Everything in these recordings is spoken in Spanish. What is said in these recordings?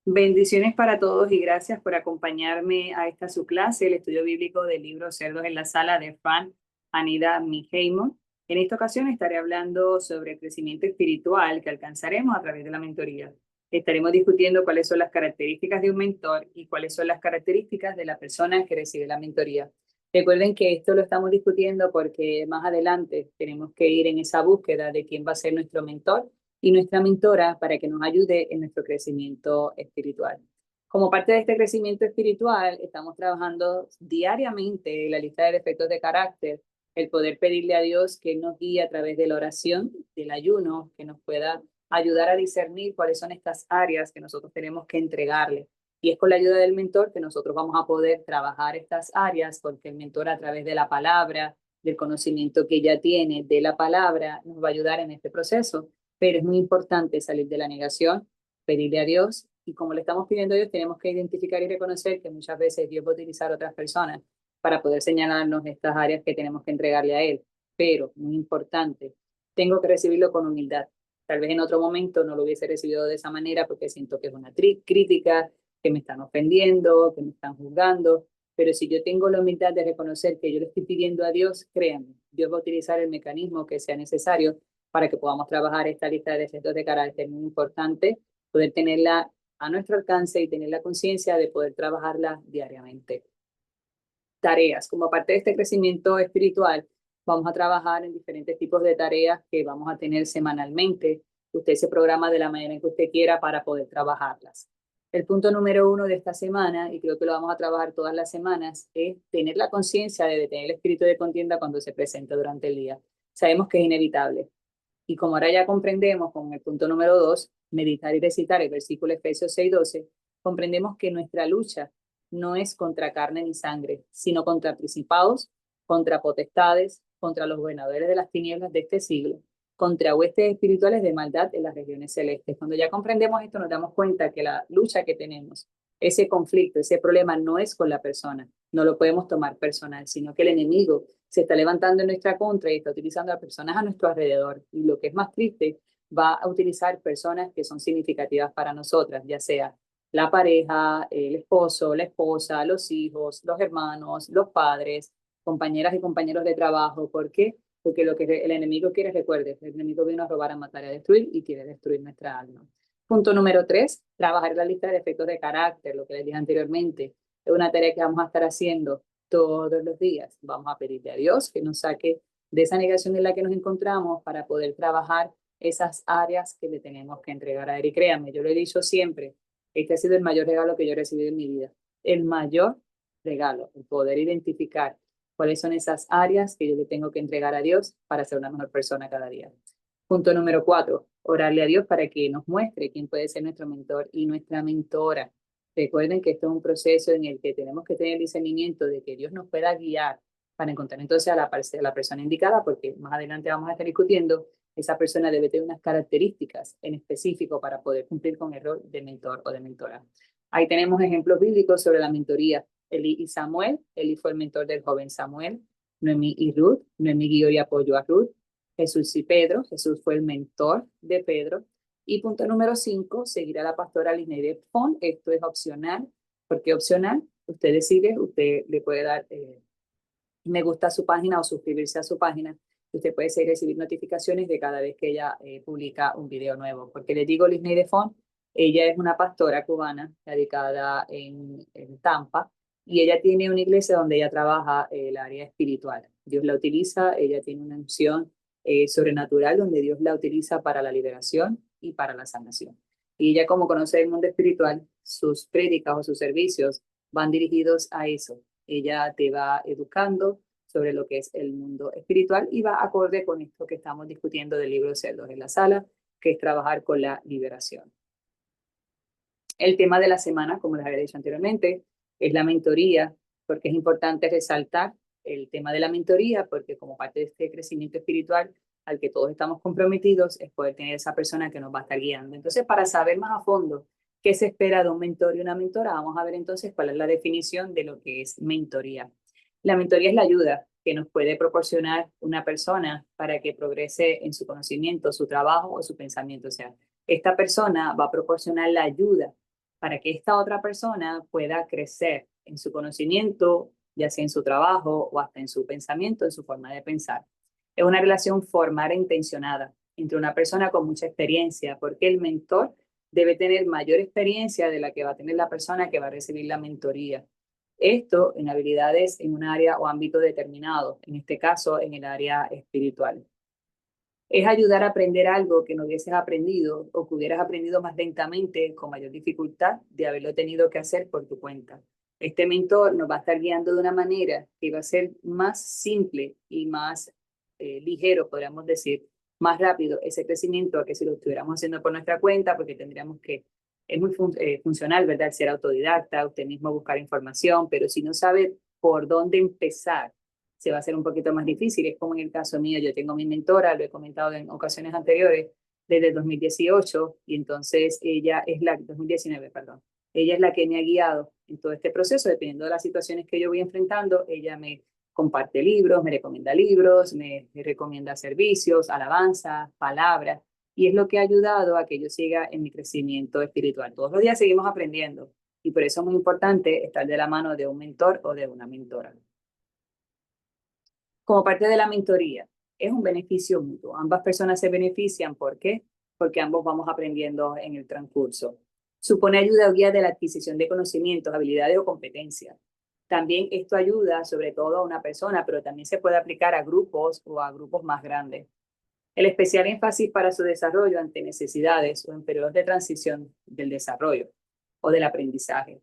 Bendiciones para todos y gracias por acompañarme a esta su clase, el estudio bíblico del libro Cerdos en la Sala de Fran Anida Miheimon. En esta ocasión estaré hablando sobre el crecimiento espiritual que alcanzaremos a través de la mentoría. Estaremos discutiendo cuáles son las características de un mentor y cuáles son las características de la persona que recibe la mentoría. Recuerden que esto lo estamos discutiendo porque más adelante tenemos que ir en esa búsqueda de quién va a ser nuestro mentor y nuestra mentora para que nos ayude en nuestro crecimiento espiritual. Como parte de este crecimiento espiritual, estamos trabajando diariamente la lista de defectos de carácter, el poder pedirle a Dios que nos guíe a través de la oración, del ayuno, que nos pueda ayudar a discernir cuáles son estas áreas que nosotros tenemos que entregarle. Y es con la ayuda del mentor que nosotros vamos a poder trabajar estas áreas, porque el mentor a través de la palabra, del conocimiento que ella tiene de la palabra, nos va a ayudar en este proceso. Pero es muy importante salir de la negación, pedirle a Dios, y como le estamos pidiendo a Dios, tenemos que identificar y reconocer que muchas veces Dios va a utilizar a otras personas para poder señalarnos estas áreas que tenemos que entregarle a Él. Pero, muy importante, tengo que recibirlo con humildad. Tal vez en otro momento no lo hubiese recibido de esa manera porque siento que es una crítica, que me están ofendiendo, que me están juzgando, pero si yo tengo la humildad de reconocer que yo le estoy pidiendo a Dios, créanme, Dios va a utilizar el mecanismo que sea necesario para que podamos trabajar esta lista de defectos de carácter. Muy importante poder tenerla a nuestro alcance y tener la conciencia de poder trabajarla diariamente. Tareas. Como parte de este crecimiento espiritual, vamos a trabajar en diferentes tipos de tareas que vamos a tener semanalmente. Usted se programa de la manera en que usted quiera para poder trabajarlas. El punto número 1 de esta semana, y creo que lo vamos a trabajar todas las semanas, es tener la conciencia de detener el espíritu de contienda cuando se presenta durante el día. Sabemos que es inevitable. Y como ahora ya comprendemos con el punto número 2, meditar y recitar el versículo Efesios 6:12, comprendemos que nuestra lucha no es contra carne ni sangre, sino contra principados, contra potestades, contra los gobernadores de las tinieblas de este siglo, contra huestes espirituales de maldad en las regiones celestes. Cuando ya comprendemos esto, nos damos cuenta que la lucha que tenemos, ese conflicto, ese problema no es con la persona, no lo podemos tomar personal, sino que el enemigo se está levantando en nuestra contra y está utilizando a personas a nuestro alrededor. Y lo que es más triste, va a utilizar personas que son significativas para nosotras, ya sea la pareja, el esposo, la esposa, los hijos, los hermanos, los padres, compañeras y compañeros de trabajo. ¿Por qué? Porque lo que el enemigo quiere, recuerde, el enemigo vino a robar, a matar, a destruir y quiere destruir nuestra alma. Punto número 3, trabajar la lista de defectos de carácter, lo que les dije anteriormente. Es una tarea que vamos a estar haciendo todos los días. Vamos a pedirle a Dios que nos saque de esa negación en la que nos encontramos para poder trabajar esas áreas que le tenemos que entregar a Él. Y créanme, yo lo he dicho siempre, este ha sido el mayor regalo que yo he recibido en mi vida. El mayor regalo, el poder identificar cuáles son esas áreas que yo le tengo que entregar a Dios para ser una mejor persona cada día. Punto número 4, orarle a Dios para que nos muestre quién puede ser nuestro mentor y nuestra mentora. Recuerden que esto es un proceso en el que tenemos que tener discernimiento de que Dios nos pueda guiar para encontrar entonces a la persona indicada, porque más adelante vamos a estar discutiendo, esa persona debe tener unas características en específico para poder cumplir con el rol de mentor o de mentora. Ahí tenemos ejemplos bíblicos sobre la mentoría. Eli y Samuel, Eli fue el mentor del joven Samuel. Noemí y Ruth, Noemí guió y apoyó a Ruth. Jesús y Pedro, Jesús fue el mentor de Pedro. Y punto número 5, seguir a la pastora Lineide Font. Esto es opcional. ¿Por qué opcional? Usted decide, usted le puede dar me gusta a su página o suscribirse a su página. Usted puede seguir recibir notificaciones de cada vez que ella publica un video nuevo. Porque le digo Lineide Font, ella es una pastora cubana radicada en Tampa y ella tiene una iglesia donde ella trabaja el área espiritual. Dios la utiliza, ella tiene una unción sobrenatural donde Dios la utiliza para la liberación y para la sanación. Y ella, como conoce el mundo espiritual, sus prédicas o sus servicios van dirigidos a eso. Ella te va educando sobre lo que es el mundo espiritual y va acorde con esto que estamos discutiendo del libro Cerdos en la Sala, que es trabajar con la liberación. El tema de la semana, como les había dicho anteriormente, es la mentoría, porque es importante resaltar el tema de la mentoría, porque como parte de este crecimiento espiritual al que todos estamos comprometidos, es poder tener esa persona que nos va a estar guiando. Entonces, para saber más a fondo qué se espera de un mentor y una mentora, vamos a ver entonces cuál es la definición de lo que es mentoría. La mentoría es la ayuda que nos puede proporcionar una persona para que progrese en su conocimiento, su trabajo o su pensamiento. O sea, esta persona va a proporcionar la ayuda para que esta otra persona pueda crecer en su conocimiento, ya sea en su trabajo o hasta en su pensamiento, en su forma de pensar. Es una relación formal e intencionada entre una persona con mucha experiencia, porque el mentor debe tener mayor experiencia de la que va a tener la persona que va a recibir la mentoría. Esto en habilidades en un área o ámbito determinado, en este caso en el área espiritual. Es ayudar a aprender algo que no hubieses aprendido o que hubieras aprendido más lentamente, con mayor dificultad de haberlo tenido que hacer por tu cuenta. Este mentor nos va a estar guiando de una manera que va a ser más simple y más ligero, podríamos decir, más rápido ese crecimiento a que si lo estuviéramos haciendo por nuestra cuenta, porque tendríamos que, es muy funcional, ¿verdad? Ser autodidacta, usted mismo buscar información, pero si no sabe por dónde empezar, se va a hacer un poquito más difícil. Es como en el caso mío, yo tengo mi mentora, lo he comentado en ocasiones anteriores, desde el 2018, y entonces ella es la, 2019, perdón, ella es la que me ha guiado en todo este proceso, dependiendo de las situaciones que yo voy enfrentando, ella me comparte libros, me recomienda servicios, alabanzas, palabras, y es lo que ha ayudado a que yo siga en mi crecimiento espiritual. Todos los días seguimos aprendiendo, y por eso es muy importante estar de la mano de un mentor o de una mentora. Como parte de la mentoría, es un beneficio mutuo. Ambas personas se benefician. ¿Por qué? Porque ambos vamos aprendiendo en el transcurso. Supone ayuda o guía de la adquisición de conocimientos, habilidades o competencias. También esto ayuda sobre todo a una persona, pero también se puede aplicar a grupos o a grupos más grandes. El especial énfasis para su desarrollo ante necesidades o en periodos de transición del desarrollo o del aprendizaje.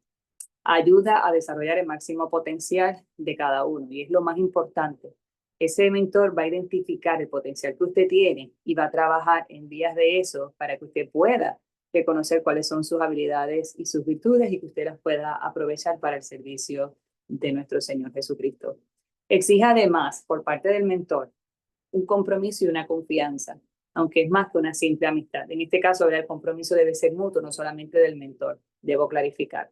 Ayuda a desarrollar el máximo potencial de cada uno y es lo más importante. Ese mentor va a identificar el potencial que usted tiene y va a trabajar en vías de eso para que usted pueda reconocer cuáles son sus habilidades y sus virtudes y que usted las pueda aprovechar para el servicio de nuestro Señor Jesucristo. Exija además por parte del mentor un compromiso y una confianza, aunque es más que una simple amistad. En este caso, el compromiso debe ser mutuo, no solamente del mentor, debo clarificar.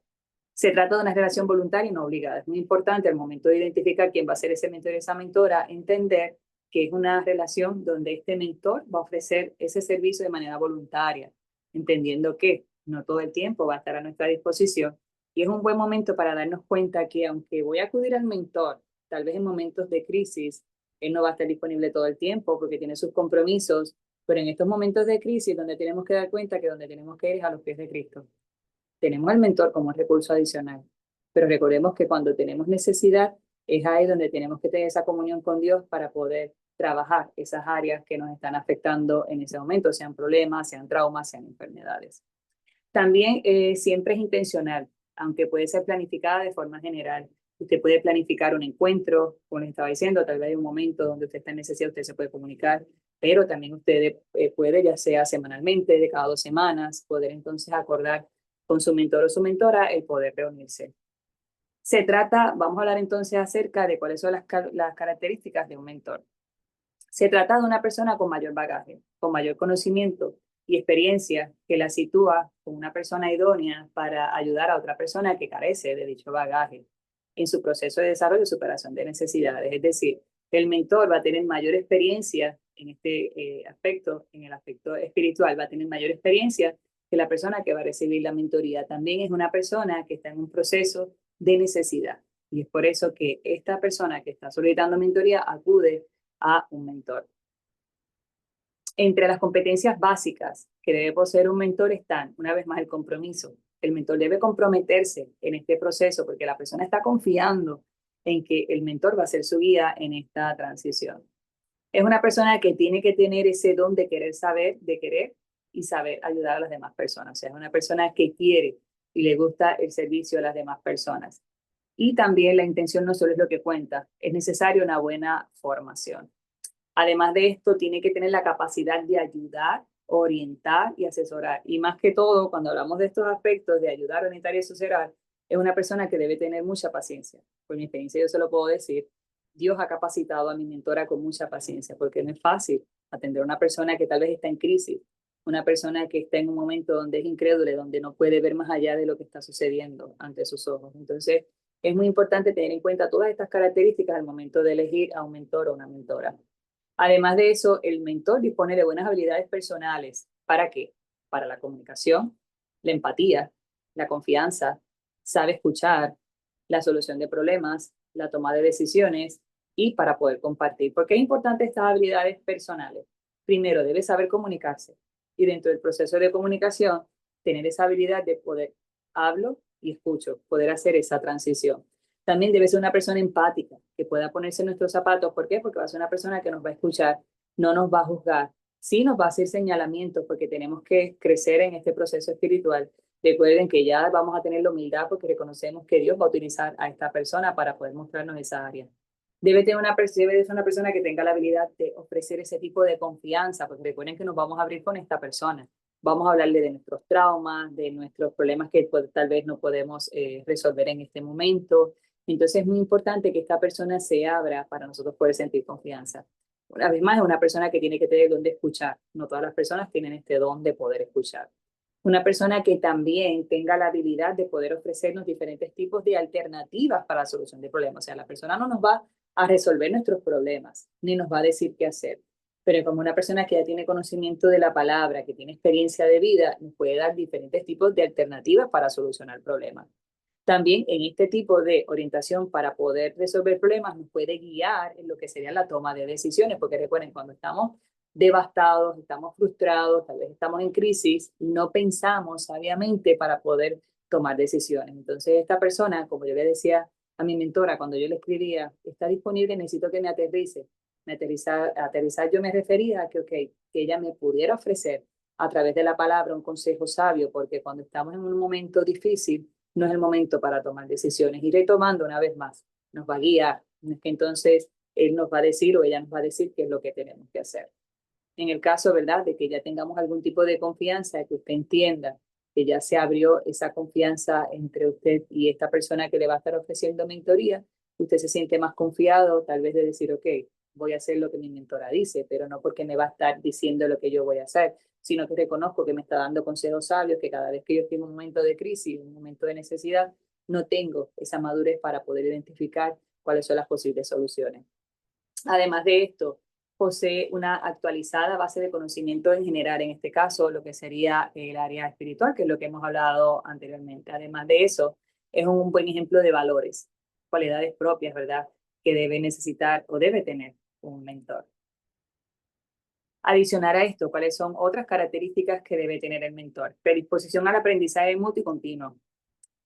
Se trata de una relación voluntaria y no obligada. Es muy importante al momento de identificar quién va a ser ese mentor y esa mentora, entender que es una relación donde este mentor va a ofrecer ese servicio de manera voluntaria, entendiendo que no todo el tiempo va a estar a nuestra disposición. Y es un buen momento para darnos cuenta que aunque voy a acudir al mentor, tal vez en momentos de crisis, él no va a estar disponible todo el tiempo porque tiene sus compromisos, pero en estos momentos de crisis donde tenemos que dar cuenta que donde tenemos que ir es a los pies de Cristo. Tenemos al mentor como recurso adicional, pero recordemos que cuando tenemos necesidad es ahí donde tenemos que tener esa comunión con Dios para poder trabajar esas áreas que nos están afectando en ese momento, sean problemas, sean traumas, sean enfermedades. También siempre es intencional, aunque puede ser planificada de forma general. Usted puede planificar un encuentro, como les estaba diciendo, tal vez hay un momento donde usted está en necesidad, usted se puede comunicar, pero también usted puede, ya sea semanalmente, de cada 2 semanas, poder entonces acordar con su mentor o su mentora el poder reunirse. Se trata, vamos a hablar entonces acerca de cuáles son las características de un mentor. Se trata de una persona con mayor bagaje, con mayor conocimiento y experiencia que la sitúa como una persona idónea para ayudar a otra persona que carece de dicho bagaje en su proceso de desarrollo y superación de necesidades. Es decir, el mentor va a tener mayor experiencia en este aspecto, en el aspecto espiritual, va a tener mayor experiencia que la persona que va a recibir la mentoría. También es una persona que está en un proceso de necesidad. Y es por eso que esta persona que está solicitando mentoría acude a un mentor. Entre las competencias básicas que debe poseer un mentor están, una vez más, el compromiso. El mentor debe comprometerse en este proceso porque la persona está confiando en que el mentor va a ser su guía en esta transición. Es una persona que tiene que tener ese don de querer saber, de querer y saber ayudar a las demás personas. O sea, es una persona que quiere y le gusta el servicio a las demás personas. Y también la intención no solo es lo que cuenta, es necesaria una buena formación. Además de esto, tiene que tener la capacidad de ayudar, orientar y asesorar. Y más que todo, cuando hablamos de estos aspectos de ayudar, orientar y asesorar, es una persona que debe tener mucha paciencia. Por mi experiencia yo se lo puedo decir, Dios ha capacitado a mi mentora con mucha paciencia, porque no es fácil atender a una persona que tal vez está en crisis, una persona que está en un momento donde es incrédula, donde no puede ver más allá de lo que está sucediendo ante sus ojos. Entonces, es muy importante tener en cuenta todas estas características al momento de elegir a un mentor o una mentora. Además de eso, el mentor dispone de buenas habilidades personales. ¿Para qué? Para la comunicación, la empatía, la confianza, sabe escuchar, la solución de problemas, la toma de decisiones y para poder compartir. ¿Por qué es importante estas habilidades personales? Primero, debe saber comunicarse y dentro del proceso de comunicación, tener esa habilidad de poder hablo y escucho, poder hacer esa transición. También debe ser una persona empática, que pueda ponerse en nuestros zapatos. ¿Por qué? Porque va a ser una persona que nos va a escuchar, no nos va a juzgar, sí nos va a hacer señalamientos porque tenemos que crecer en este proceso espiritual. Recuerden que ya vamos a tener la humildad porque reconocemos que Dios va a utilizar a esta persona para poder mostrarnos esa área. Debe ser una persona que tenga la habilidad de ofrecer ese tipo de confianza, porque recuerden que nos vamos a abrir con esta persona. Vamos a hablarle de nuestros traumas, de nuestros problemas que tal vez no podemos resolver en este momento. Entonces es muy importante que esta persona se abra para nosotros poder sentir confianza. Una vez más, es una persona que tiene que tener el don de escuchar. No todas las personas tienen este don de poder escuchar. Una persona que también tenga la habilidad de poder ofrecernos diferentes tipos de alternativas para la solución de problemas. O sea, la persona no nos va a resolver nuestros problemas, ni nos va a decir qué hacer. Pero como una persona que ya tiene conocimiento de la palabra, que tiene experiencia de vida, nos puede dar diferentes tipos de alternativas para solucionar problemas. También en este tipo de orientación para poder resolver problemas nos puede guiar en lo que sería la toma de decisiones, porque recuerden, cuando estamos devastados, estamos frustrados, tal vez estamos en crisis, no pensamos sabiamente para poder tomar decisiones. Entonces esta persona, como yo le decía a mi mentora cuando yo le escribía, está disponible, necesito que me aterrice. Aterrizar yo me refería a que, okay, que ella me pudiera ofrecer a través de la palabra un consejo sabio, porque cuando estamos en un momento difícil, no es el momento para tomar decisiones. Y retomando una vez más, nos va a guiar. Es que entonces él nos va a decir o ella nos va a decir qué es lo que tenemos que hacer. En el caso, ¿verdad?, de que ya tengamos algún tipo de confianza, que usted entienda que ya se abrió esa confianza entre usted y esta persona que le va a estar ofreciendo mentoría, usted se siente más confiado, tal vez de decir, ok, voy a hacer lo que mi mentora dice, pero no porque me va a estar diciendo lo que yo voy a hacer, sino que reconozco que me está dando consejos sabios, que cada vez que yo estoy en un momento de crisis, un momento de necesidad, no tengo esa madurez para poder identificar cuáles son las posibles soluciones. Además de esto, posee una actualizada base de conocimiento en general, en este caso lo que sería el área espiritual, que es lo que hemos hablado anteriormente. Además de eso, es un buen ejemplo de valores, cualidades propias, ¿verdad?, que debe necesitar o debe tener un mentor. Adicionar a esto, ¿cuáles son otras características que debe tener el mentor? Predisposición al aprendizaje mutuo y continuo.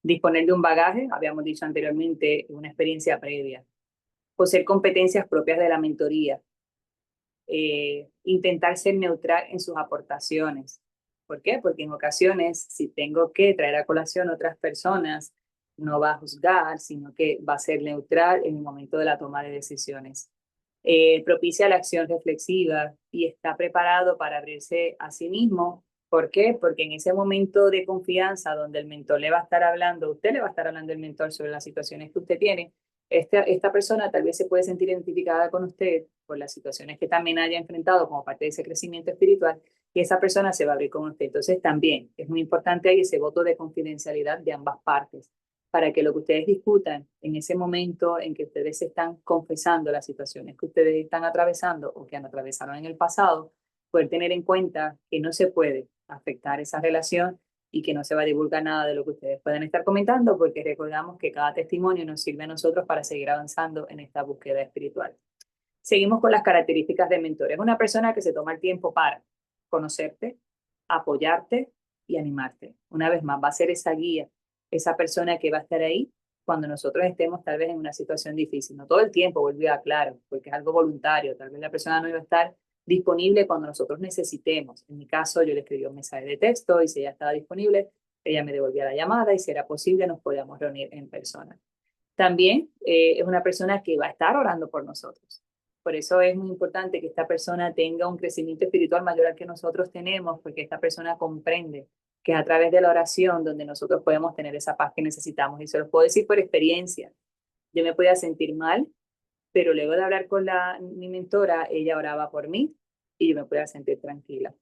Disponer de un bagaje, habíamos dicho anteriormente, una experiencia previa. Poseer competencias propias de la mentoría. Intentar ser neutral en sus aportaciones. ¿Por qué? Porque en ocasiones, si tengo que traer a colación a otras personas, no va a juzgar, sino que va a ser neutral en el momento de la toma de decisiones. Propicia la acción reflexiva y está preparado para abrirse a sí mismo. ¿Por qué? Porque en ese momento de confianza donde el mentor le va a estar hablando, usted le va a estar hablando al mentor sobre las situaciones que usted tiene, esta persona tal vez se puede sentir identificada con usted por las situaciones que también haya enfrentado como parte de ese crecimiento espiritual y esa persona se va a abrir con usted. Entonces también es muy importante ahí ese voto de confidencialidad de ambas partes para que lo que ustedes discutan en ese momento en que ustedes están confesando las situaciones que ustedes están atravesando o que han atravesado en el pasado, poder tener en cuenta que no se puede afectar esa relación y que no se va a divulgar nada de lo que ustedes puedan estar comentando, porque recordamos que cada testimonio nos sirve a nosotros para seguir avanzando en esta búsqueda espiritual. Seguimos con las características de mentor. Es una persona que se toma el tiempo para conocerte, apoyarte y animarte. Una vez más, va a ser esa guía, esa persona que va a estar ahí cuando nosotros estemos tal vez en una situación difícil. No todo el tiempo, volvió a claro, porque es algo voluntario. Tal vez la persona no iba a estar disponible cuando nosotros necesitemos. En mi caso, yo le escribí un mensaje de texto y si ella estaba disponible, ella me devolvía la llamada y si era posible nos podíamos reunir en persona. También es una persona que va a estar orando por nosotros. Por eso es muy importante que esta persona tenga un crecimiento espiritual mayor al que nosotros tenemos, porque esta persona comprende que es a través de la oración donde nosotros podemos tener esa paz que necesitamos. Y se los puedo decir por experiencia. Yo me podía sentir mal, pero luego de hablar con mi mentora, ella oraba por mí y yo me podía sentir tranquila.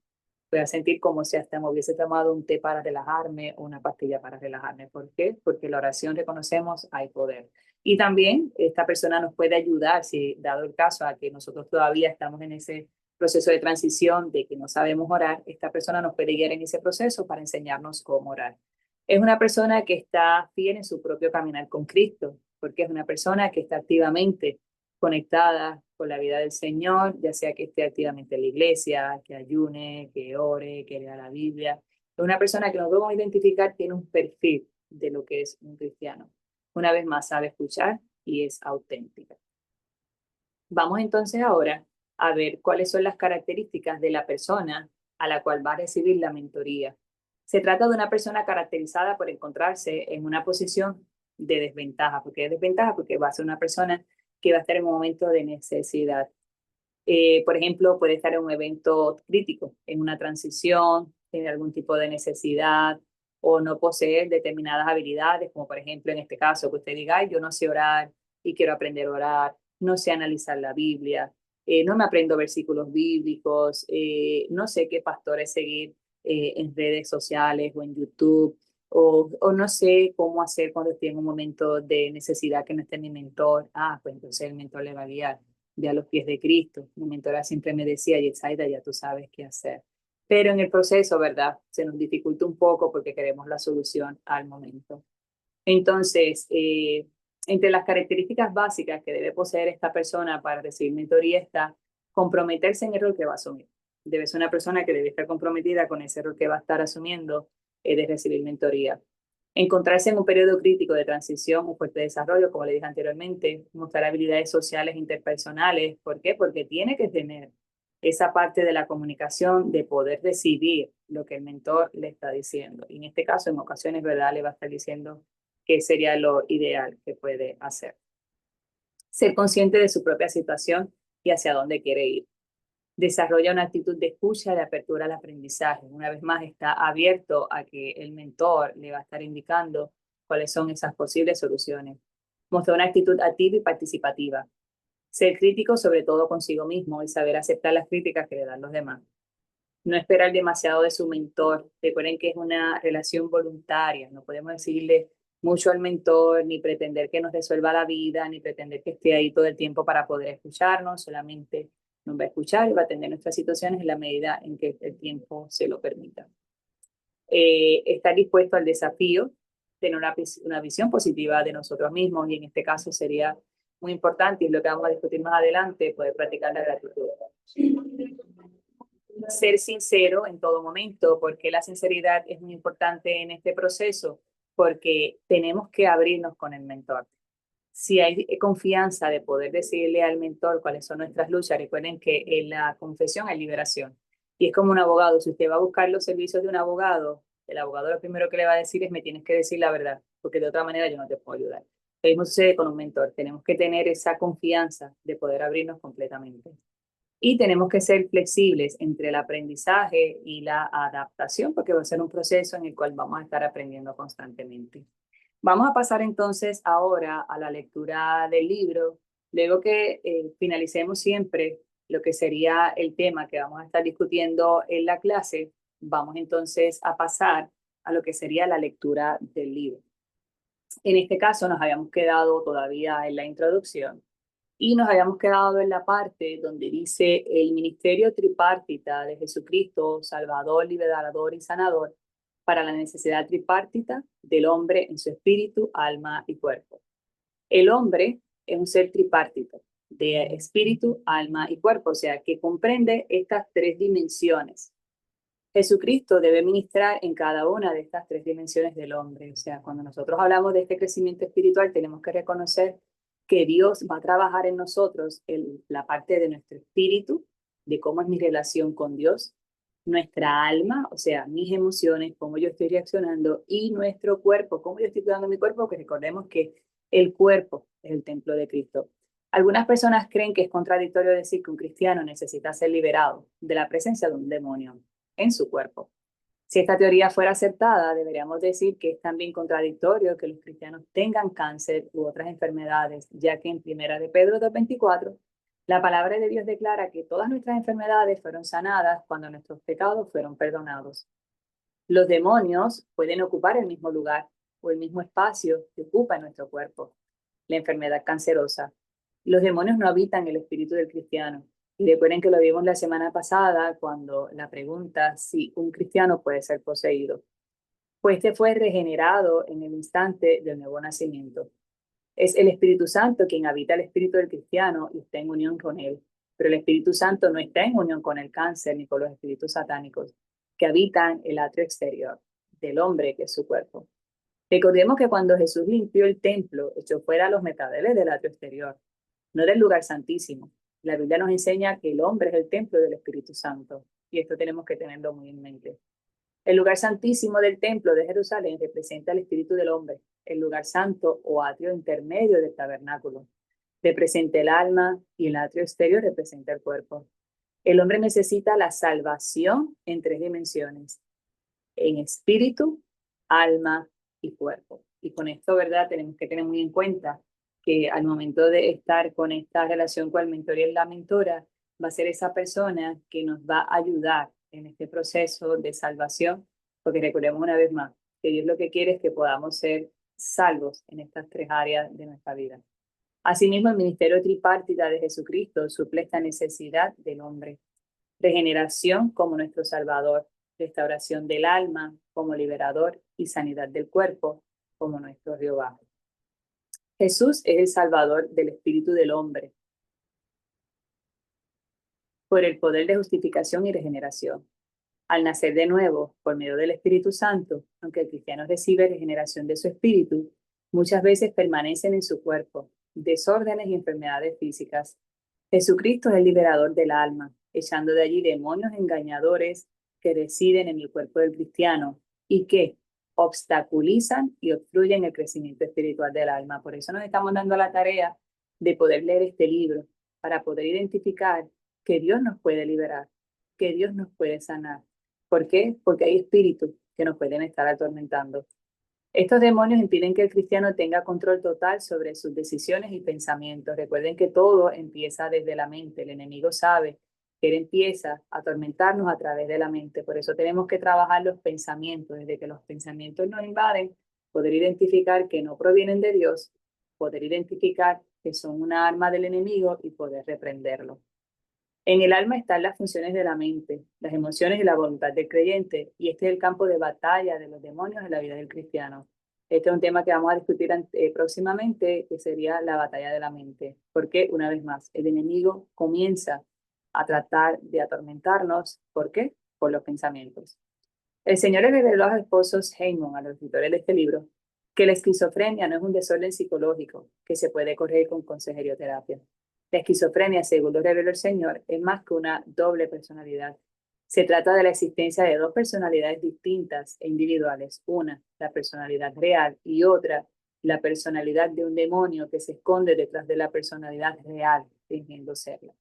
Podía sentir como si hasta me hubiese tomado un té para relajarme o una pastilla para relajarme. ¿Por qué? Porque la oración reconocemos hay poder. Y también esta persona nos puede ayudar, si dado el caso a que nosotros todavía estamos en ese proceso de transición de que no sabemos orar, esta persona nos puede guiar en ese proceso para enseñarnos cómo orar. Es una persona que está fiel en su propio caminar con Cristo, porque es una persona que está activamente conectada con la vida del Señor, ya sea que esté activamente en la iglesia, que ayune, que ore, que lea la Biblia. Es una persona que nos podemos identificar, tiene un perfil de lo que es un cristiano. Una vez más, sabe escuchar y es auténtica. Vamos entonces ahora a ver cuáles son las características de la persona a la cual va a recibir la mentoría. Se trata de una persona caracterizada por encontrarse en una posición de desventaja. ¿Por qué es desventaja? Porque va a ser una persona que va a estar en un momento de necesidad. Por ejemplo, puede estar en un evento crítico, en una transición, tener algún tipo de necesidad o no poseer determinadas habilidades, como por ejemplo en este caso, que usted diga, ay, yo no sé orar y quiero aprender a orar, no sé analizar la Biblia, no me aprendo versículos bíblicos, no sé qué pastores seguir en redes sociales o en YouTube, o no sé cómo hacer cuando estoy en un momento de necesidad que no esté mi mentor. Ah, pues entonces el mentor le va a guiar de a los pies de Cristo. Mi mentora siempre me decía, Yetsaida, ya tú sabes qué hacer. Pero en el proceso, ¿verdad? Se nos dificulta un poco porque queremos la solución al momento. Entonces, entre las características básicas que debe poseer esta persona para recibir mentoría está comprometerse en el rol que va a asumir. Debe ser una persona que debe estar comprometida con ese rol que va a estar asumiendo de recibir mentoría. Encontrarse en un periodo crítico de transición o fuerte desarrollo, como le dije anteriormente, mostrar habilidades sociales e interpersonales. ¿Por qué? Porque tiene que tener esa parte de la comunicación de poder decidir lo que el mentor le está diciendo. Y en este caso, en ocasiones, ¿verdad? Le va a estar diciendo qué sería lo ideal que puede hacer. Ser consciente de su propia situación y hacia dónde quiere ir. Desarrolla una actitud de escucha y de apertura al aprendizaje. Una vez más, está abierto a que el mentor le va a estar indicando cuáles son esas posibles soluciones. Mostrar una actitud activa y participativa. Ser crítico sobre todo consigo mismo y saber aceptar las críticas que le dan los demás. No esperar demasiado de su mentor. Recuerden que es una relación voluntaria. No podemos decirle mucho al mentor, ni pretender que nos resuelva la vida, ni pretender que esté ahí todo el tiempo para poder escucharnos. Solamente nos va a escuchar y va a atender nuestras situaciones en la medida en que el tiempo se lo permita. Estar dispuesto al desafío, tener una visión positiva de nosotros mismos y en este caso sería muy importante y lo que vamos a discutir más adelante, poder practicar la gratitud. Ser sincero en todo momento, porque la sinceridad es muy importante en este proceso, porque tenemos que abrirnos con el mentor. Si hay confianza de poder decirle al mentor cuáles son nuestras luchas, recuerden que en la confesión hay liberación. Y es como un abogado, si usted va a buscar los servicios de un abogado, el abogado lo primero que le va a decir es me tienes que decir la verdad, porque de otra manera yo no te puedo ayudar. Lo mismo sucede con un mentor, tenemos que tener esa confianza de poder abrirnos completamente. Y tenemos que ser flexibles entre el aprendizaje y la adaptación, porque va a ser un proceso en el cual vamos a estar aprendiendo constantemente. Vamos a pasar entonces ahora a la lectura del libro. Luego que finalicemos siempre lo que sería el tema que vamos a estar discutiendo en la clase, vamos entonces a pasar a lo que sería la lectura del libro. En este caso nos habíamos quedado todavía en la introducción y nos habíamos quedado en la parte donde dice el ministerio tripartita de Jesucristo, Salvador, Liberador y Sanador, para la necesidad tripartita del hombre en su espíritu, alma y cuerpo. El hombre es un ser tripartito, de espíritu, alma y cuerpo, o sea, que comprende estas tres dimensiones. Jesucristo debe ministrar en cada una de estas tres dimensiones del hombre. O sea, cuando nosotros hablamos de este crecimiento espiritual, tenemos que reconocer que Dios va a trabajar en nosotros la parte de nuestro espíritu, de cómo es mi relación con Dios, nuestra alma, o sea, mis emociones, cómo yo estoy reaccionando, y nuestro cuerpo, cómo yo estoy cuidando mi cuerpo, que recordemos que el cuerpo es el templo de Cristo. Algunas personas creen que es contradictorio decir que un cristiano necesita ser liberado de la presencia de un demonio en su cuerpo. Si esta teoría fuera aceptada, deberíamos decir que es también contradictorio que los cristianos tengan cáncer u otras enfermedades, ya que en Primera de Pedro 2:24, la palabra de Dios declara que todas nuestras enfermedades fueron sanadas cuando nuestros pecados fueron perdonados. Los demonios pueden ocupar el mismo lugar o el mismo espacio que ocupa nuestro cuerpo, la enfermedad cancerosa. Los demonios no habitan el espíritu del cristiano. Y recuerden que lo vimos la semana pasada cuando la pregunta si un cristiano puede ser poseído. pues este fue regenerado en el instante del nuevo nacimiento. Es el Espíritu Santo quien habita el espíritu del cristiano y está en unión con él. Pero el Espíritu Santo no está en unión con el cáncer ni con los espíritus satánicos que habitan el atrio exterior del hombre, que es su cuerpo. Recordemos que cuando Jesús limpió el templo, echó fuera los mercaderes del atrio exterior, no del lugar santísimo. La Biblia nos enseña que el hombre es el templo del Espíritu Santo, y esto tenemos que tenerlo muy en mente. El lugar santísimo del templo de Jerusalén representa el espíritu del hombre. El lugar santo o atrio intermedio del tabernáculo representa el alma y el atrio exterior representa el cuerpo. El hombre necesita la salvación en tres dimensiones, en espíritu, alma y cuerpo. Y con esto, ¿verdad? Tenemos que tener muy en cuenta que al momento de estar con esta relación con el mentor y la mentora, va a ser esa persona que nos va a ayudar en este proceso de salvación, porque recordemos una vez más que Dios lo que quiere es que podamos ser salvos en estas tres áreas de nuestra vida. Asimismo, el ministerio tripartita de Jesucristo suple esta necesidad del hombre. Regeneración como nuestro Salvador, restauración del alma como liberador y sanidad del cuerpo como nuestro Jehová. Jesús es el Salvador del espíritu del hombre por el poder de justificación y regeneración. Al nacer de nuevo por medio del Espíritu Santo, aunque el cristiano recibe regeneración de su espíritu, muchas veces permanecen en su cuerpo desórdenes y enfermedades físicas. Jesucristo es el liberador del alma, echando de allí demonios engañadores que residen en el cuerpo del cristiano y que obstaculizan y obstruyen el crecimiento espiritual del alma. Por eso nos estamos dando la tarea de poder leer este libro, para poder identificar que Dios nos puede liberar, que Dios nos puede sanar. ¿Por qué? Porque hay espíritus que nos pueden estar atormentando. Estos demonios impiden que el cristiano tenga control total sobre sus decisiones y pensamientos. Recuerden que todo empieza desde la mente. El enemigo sabe que él empieza a atormentarnos a través de la mente. Por eso tenemos que trabajar los pensamientos. Desde que los pensamientos nos invaden, poder identificar que no provienen de Dios, poder identificar que son una arma del enemigo y poder reprenderlo. En el alma están las funciones de la mente, las emociones y la voluntad del creyente, y este es el campo de batalla de los demonios en la vida del cristiano. Este es un tema que vamos a discutir próximamente, que sería la batalla de la mente. Porque, una vez más, el enemigo comienza a tratar de atormentarnos. ¿Por qué? Por los pensamientos. El Señor le reveló a los esposos Heyman, a los escritores de este libro, que la esquizofrenia no es un desorden psicológico que se puede corregir con consejerioterapia. La esquizofrenia, según lo reveló el Señor, es más que una doble personalidad. Se trata de la existencia de dos personalidades distintas e individuales. Una, la personalidad real, y otra, la personalidad de un demonio que se esconde detrás de la personalidad real, fingiendo serla.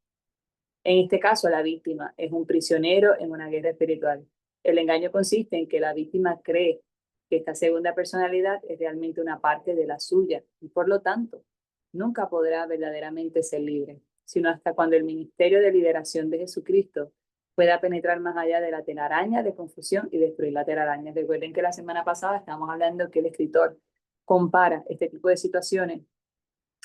En este caso, la víctima es un prisionero en una guerra espiritual. El engaño consiste en que la víctima cree que esta segunda personalidad es realmente una parte de la suya y por lo tanto nunca podrá verdaderamente ser libre, sino hasta cuando el ministerio de liberación de Jesucristo pueda penetrar más allá de la telaraña de confusión y destruir la telaraña. Recuerden que la semana pasada estábamos hablando que el escritor compara este tipo de situaciones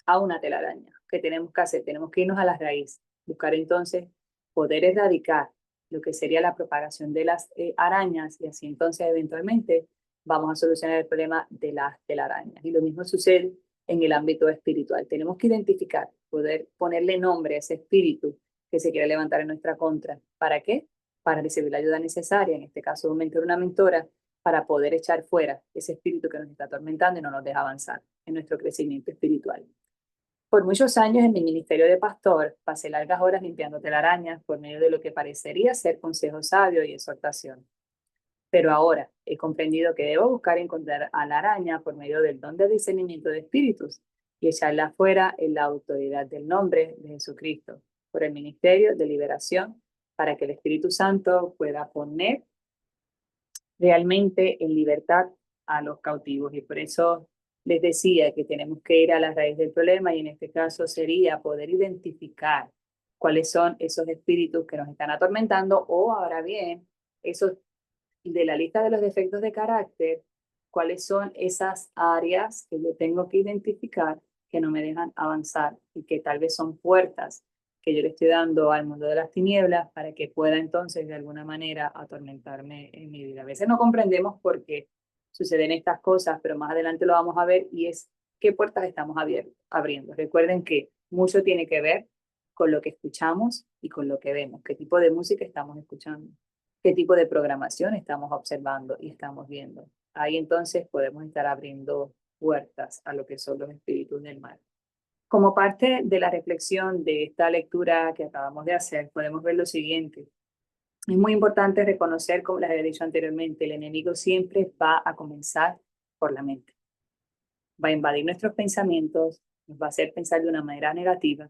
a una telaraña. ¿Qué tenemos que hacer? Tenemos que irnos a la raíz, buscar entonces poder erradicar lo que sería la propagación de las arañas y así entonces eventualmente vamos a solucionar el problema de las telarañas. Y lo mismo sucede en el ámbito espiritual. Tenemos que identificar, poder ponerle nombre a ese espíritu que se quiere levantar en nuestra contra. ¿Para qué? Para recibir la ayuda necesaria, en este caso un mentor o una mentora, para poder echar fuera ese espíritu que nos está atormentando y no nos deja avanzar en nuestro crecimiento espiritual. Por muchos años en mi ministerio de pastor, pasé largas horas limpiando telarañas por medio de lo que parecería ser consejo sabio y exhortación. Pero ahora he comprendido que debo buscar encontrar a la araña por medio del don de discernimiento de espíritus y echarla fuera en la autoridad del nombre de Jesucristo, por el ministerio de liberación, para que el Espíritu Santo pueda poner realmente en libertad a los cautivos. Y por eso les decía que tenemos que ir a la raíz del problema y en este caso sería poder identificar cuáles son esos espíritus que nos están atormentando o ahora bien, esos de la lista de los defectos de carácter, cuáles son esas áreas que yo tengo que identificar que no me dejan avanzar y que tal vez son puertas que yo le estoy dando al mundo de las tinieblas para que pueda entonces de alguna manera atormentarme en mi vida. A veces no comprendemos por qué, suceden estas cosas, pero más adelante lo vamos a ver, y es qué puertas estamos abriendo. Recuerden que mucho tiene que ver con lo que escuchamos y con lo que vemos, qué tipo de música estamos escuchando, qué tipo de programación estamos observando y estamos viendo. Ahí entonces podemos estar abriendo puertas a lo que son los espíritus del mal. Como parte de la reflexión de esta lectura que acabamos de hacer, podemos ver lo siguiente. Es muy importante reconocer, como les había dicho anteriormente, el enemigo siempre va a comenzar por la mente. Va a invadir nuestros pensamientos, nos va a hacer pensar de una manera negativa,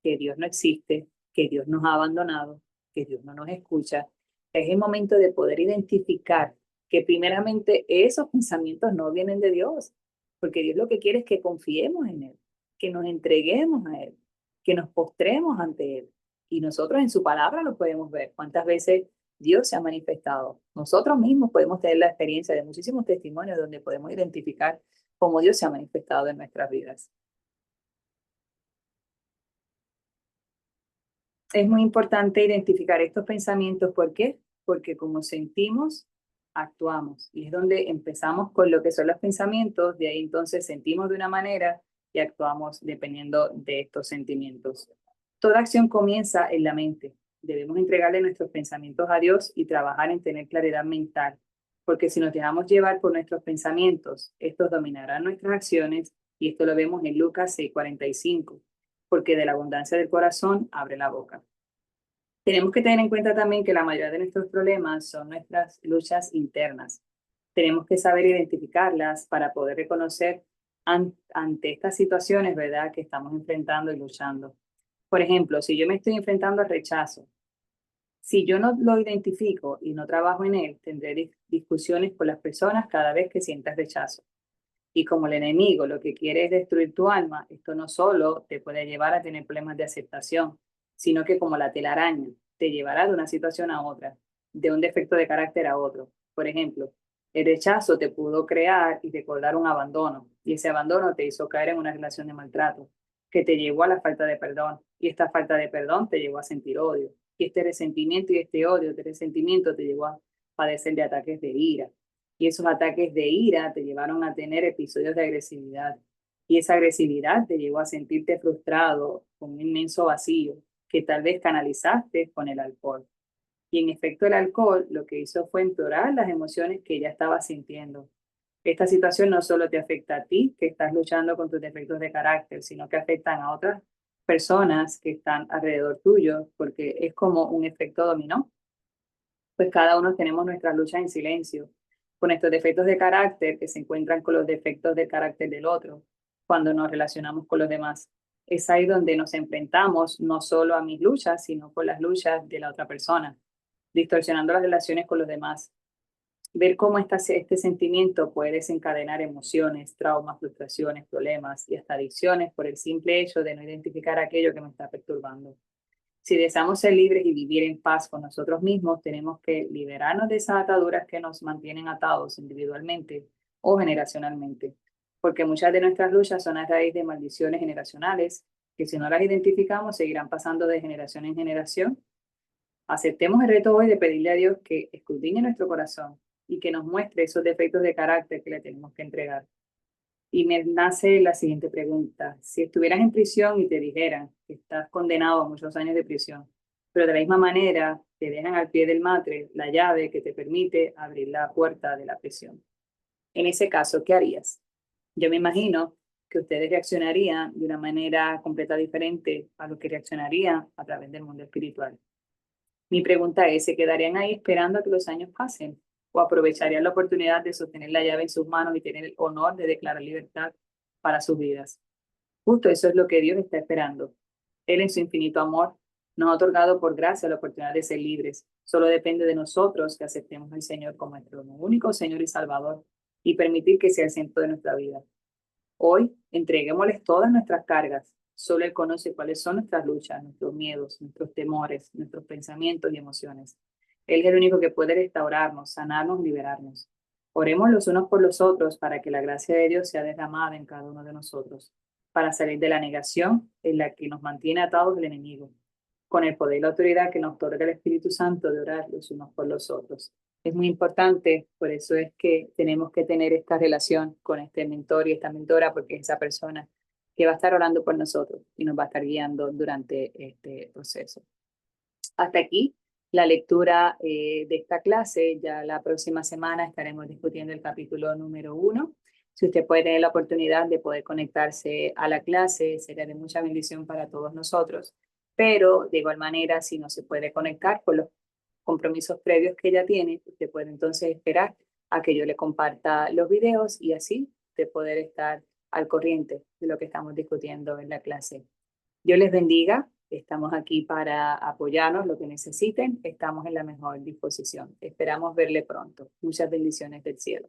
que Dios no existe, que Dios nos ha abandonado, que Dios no nos escucha. Es el momento de poder identificar que primeramente esos pensamientos no vienen de Dios, porque Dios lo que quiere es que confiemos en Él, que nos entreguemos a Él, que nos postremos ante Él. Y nosotros en su palabra lo podemos ver. ¿Cuántas veces Dios se ha manifestado? Nosotros mismos podemos tener la experiencia de muchísimos testimonios donde podemos identificar cómo Dios se ha manifestado en nuestras vidas. Es muy importante identificar estos pensamientos. ¿Por qué? Porque como sentimos, actuamos. Y es donde empezamos con lo que son los pensamientos, de ahí entonces sentimos de una manera y actuamos dependiendo de estos sentimientos. Toda acción comienza en la mente. Debemos entregarle nuestros pensamientos a Dios y trabajar en tener claridad mental, porque si nos dejamos llevar por nuestros pensamientos, estos dominarán nuestras acciones, y esto lo vemos en Lucas 6:45, porque de la abundancia del corazón abre la boca. Tenemos que tener en cuenta también que la mayoría de nuestros problemas son nuestras luchas internas. Tenemos que saber identificarlas para poder reconocer ante estas situaciones, ¿verdad?, que estamos enfrentando y luchando. Por ejemplo, si yo me estoy enfrentando al rechazo, si yo no lo identifico y no trabajo en él, tendré discusiones con las personas cada vez que sientas rechazo. Y como el enemigo lo que quiere es destruir tu alma, esto no solo te puede llevar a tener problemas de aceptación, sino que como la telaraña, te llevará de una situación a otra, de un defecto de carácter a otro. Por ejemplo, el rechazo te pudo crear y recordar un abandono, y ese abandono te hizo caer en una relación de maltrato, que te llevó a la falta de perdón, y esta falta de perdón te llevó a sentir odio, y este resentimiento y este odio, este resentimiento te llevó a padecer de ataques de ira, y esos ataques de ira te llevaron a tener episodios de agresividad. Y esa agresividad te llevó a sentirte frustrado, con un inmenso vacío, que tal vez canalizaste con el alcohol. Y en efecto el alcohol lo que hizo fue empeorar las emociones que ya estabas sintiendo. Esta situación no solo te afecta a ti, que estás luchando con tus defectos de carácter, sino que afectan a otras personas que están alrededor tuyo, porque es como un efecto dominó. Pues cada uno tenemos nuestras luchas en silencio, con estos defectos de carácter que se encuentran con los defectos de carácter del otro, cuando nos relacionamos con los demás. Es ahí donde nos enfrentamos no solo a mis luchas, sino con las luchas de la otra persona, distorsionando las relaciones con los demás. Ver cómo este sentimiento puede desencadenar emociones, traumas, frustraciones, problemas y hasta adicciones por el simple hecho de no identificar aquello que me está perturbando. Si deseamos ser libres y vivir en paz con nosotros mismos, tenemos que liberarnos de esas ataduras que nos mantienen atados individualmente o generacionalmente, porque muchas de nuestras luchas son a raíz de maldiciones generacionales que si no las identificamos seguirán pasando de generación en generación. Aceptemos el reto hoy de pedirle a Dios que escudriñe nuestro corazón y que nos muestre esos defectos de carácter que le tenemos que entregar. Y me nace la siguiente pregunta. Si estuvieras en prisión y te dijeran que estás condenado a muchos años de prisión, pero de la misma manera te dejan al pie del matre la llave que te permite abrir la puerta de la prisión. En ese caso, ¿qué harías? Yo me imagino que ustedes reaccionarían de una manera completa diferente a lo que reaccionarían a través del mundo espiritual. Mi pregunta es, ¿se quedarían ahí esperando a que los años pasen? ¿O aprovecharían la oportunidad de sostener la llave en sus manos y tener el honor de declarar libertad para sus vidas? Justo eso es lo que Dios está esperando. Él en su infinito amor nos ha otorgado por gracia la oportunidad de ser libres. Solo depende de nosotros que aceptemos al Señor como nuestro único Señor y Salvador y permitir que sea el centro de nuestra vida. Hoy entreguémosles todas nuestras cargas. Solo Él conoce cuáles son nuestras luchas, nuestros miedos, nuestros temores, nuestros pensamientos y emociones. Él es el único que puede restaurarnos, sanarnos, liberarnos. Oremos los unos por los otros para que la gracia de Dios sea derramada en cada uno de nosotros, para salir de la negación en la que nos mantiene atados el enemigo, con el poder y la autoridad que nos otorga el Espíritu Santo de orar los unos por los otros. Es muy importante, por eso es que tenemos que tener esta relación con este mentor y esta mentora, porque es esa persona que va a estar orando por nosotros y nos va a estar guiando durante este proceso. Hasta aquí la lectura de esta clase. Ya la próxima semana estaremos discutiendo el capítulo número 1. Si usted puede tener la oportunidad de poder conectarse a la clase, sería de mucha bendición para todos nosotros. Pero de igual manera, si no se puede conectar por los compromisos previos que ella tiene, usted puede entonces esperar a que yo le comparta los videos y así de poder estar al corriente de lo que estamos discutiendo en la clase. Dios les bendiga. Estamos aquí para apoyarnos, lo que necesiten. Estamos en la mejor disposición. Esperamos verle pronto. Muchas bendiciones del cielo.